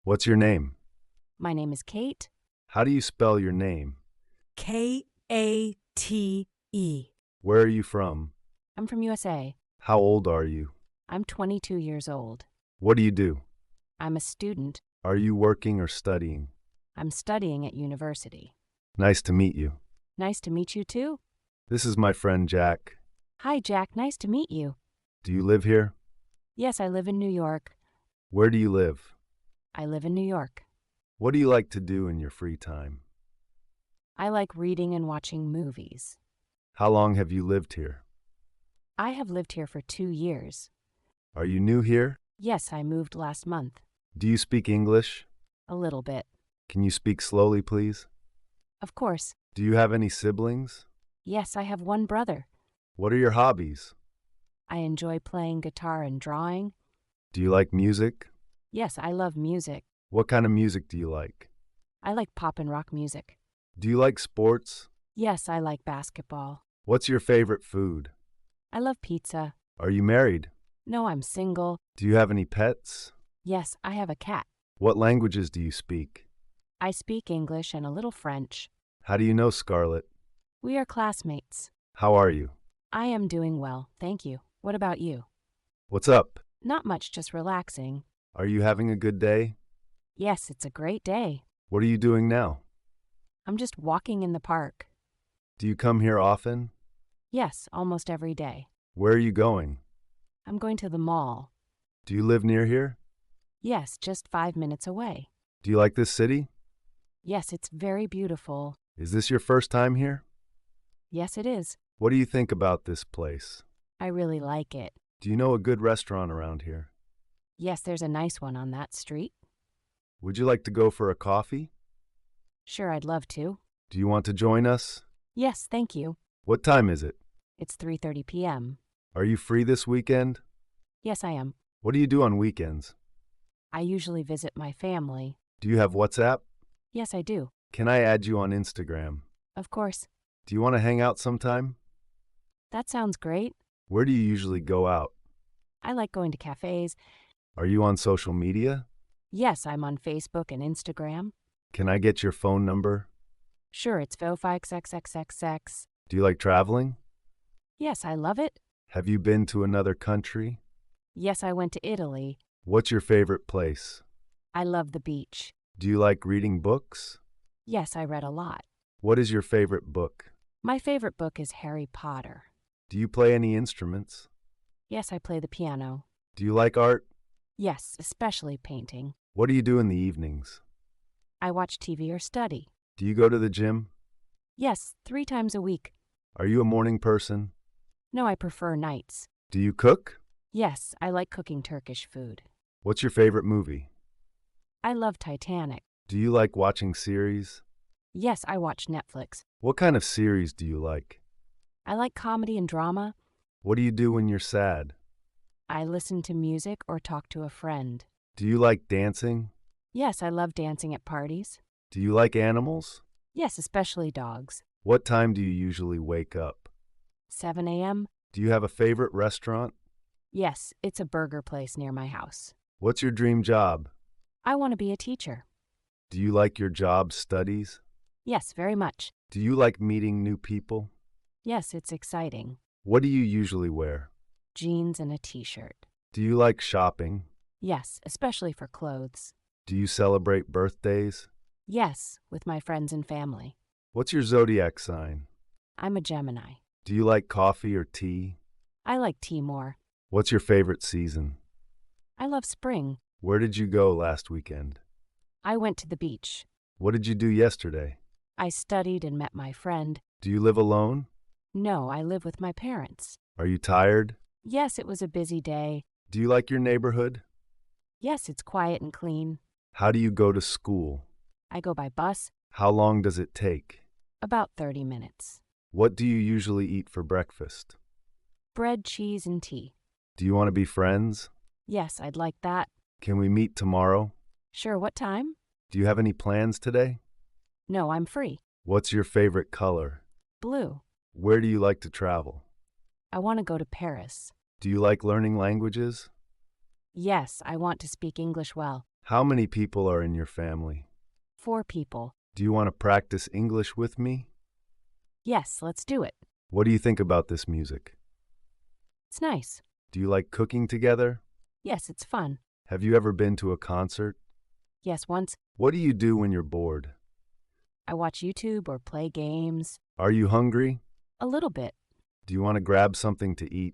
What's your name? My name is Kate. How do you spell your name? Kate. Where are you from? I'm from USA. How old are you? I'm 22 years old. What do you do? I'm a student. Are you working or studying? I'm studying at university. Nice to meet you. Nice to meet you too. This is my friend Jack. Hi, Jack. Nice to meet you. Do you live here? Yes, I live in New York. Where do you live? I live in New York. What do you like to do in your free time? I like reading and watching movies. How long have you lived here? I have lived here for 2 years. Are you new here? Yes, I moved last month. Do you speak English? A little bit. Can you speak slowly, please? Of course. Do you have any siblings? Yes, I have one brother. What are your hobbies? I enjoy playing guitar and drawing. Do you like music? Yes, I love music. What kind of music do you like? I like pop and rock music. Do you like sports? Yes, I like basketball. What's your favorite food? I love pizza. Are you married? No, I'm single. Do you have any pets? Yes, I have a cat. What languages do you speak? I speak English and a little French. How do you know Scarlett? We are classmates. How are you? I am doing well, thank you. What about you? What's up? Not much, just relaxing. Are you having a good day? Yes, it's a great day. What are you doing now? I'm just walking in the park. Do you come here often? Yes, almost every day. Where are you going? I'm going to the mall. Do you live near here? Yes, just 5 minutes away. Do you like this city? Yes, it's very beautiful. Is this your first time here? Yes, it is. What do you think about this place? I really like it. Do you know a good restaurant around here? Yes, there's a nice one on that street. Would you like to go for a coffee? Sure, I'd love to. Do you want to join us? Yes, thank you. What time is it? It's 3:30 p.m. Are you free this weekend? Yes, I am. What do you do on weekends? I usually visit my family. Do you have WhatsApp? Yes, I do. Can I add you on Instagram? Of course. Do you want to hang out sometime? That sounds great. Where do you usually go out? I like going to cafes. Are you on social media? Yes, I'm on Facebook and Instagram. Can I get your phone number? Sure, it's Vo5XXXXX. Do you like traveling? Yes, I love it. Have you been to another country? Yes, I went to Italy. What's your favorite place? I love the beach. Do you like reading books? Yes, I read a lot. What is your favorite book? My favorite book is Harry Potter. Do you play any instruments? Yes, I play the piano. Do you like art? Yes, especially painting. What do you do in the evenings? I watch TV or study. Do you go to the gym? Yes, 3 times a week. Are you a morning person? No, I prefer nights. Do you cook? Yes, I like cooking Turkish food. What's your favorite movie? I love Titanic. Do you like watching series? Yes, I watch Netflix. What kind of series do you like? I like comedy and drama. What do you do when you're sad? I listen to music or talk to a friend. Do you like dancing? Yes, I love dancing at parties. Do you like animals? Yes, especially dogs. What time do you usually wake up? 7 a.m.? Do you have a favorite restaurant? Yes, it's a burger place near my house. What's your dream job? I want to be a teacher. Do you like your job studies? Yes, very much. Do you like meeting new people? Yes, it's exciting. What do you usually wear? Jeans and a t-shirt. Do you like shopping? Yes, especially for clothes. Do you celebrate birthdays? Yes, with my friends and family. What's your zodiac sign? I'm a Gemini. Do you like coffee or tea? I like tea more. What's your favorite season? I love spring. Where did you go last weekend? I went to the beach. What did you do yesterday? I studied and met my friend. Do you live alone? No, I live with my parents. Are you tired? Yes, it was a busy day. Do you like your neighborhood? Yes, it's quiet and clean. How do you go to school? I go by bus. How long does it take? About 30 minutes. What do you usually eat for breakfast? Bread, cheese, and tea. Do you want to be friends? Yes, I'd like that. Can we meet tomorrow? Sure, what time? Do you have any plans today? No, I'm free. What's your favorite color? Blue. Where do you like to travel? I want to go to Paris. Do you like learning languages? Yes, I want to speak English well. How many people are in your family? 4 people. Do you want to practice English with me? Yes, let's do it. What do you think about this music? It's nice. Do you like cooking together? Yes, it's fun. Have you ever been to a concert? Yes, once What do you do when you're bored? I watch YouTube or play games. Are you hungry? A little bit. Do you want to grab something to eat?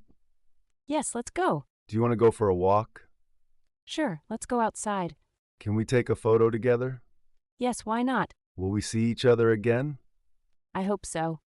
Yes, let's go. Do you want to go for a walk? Sure, let's go outside. Can we take a photo together? Yes, why not? Will we see each other again? I hope so.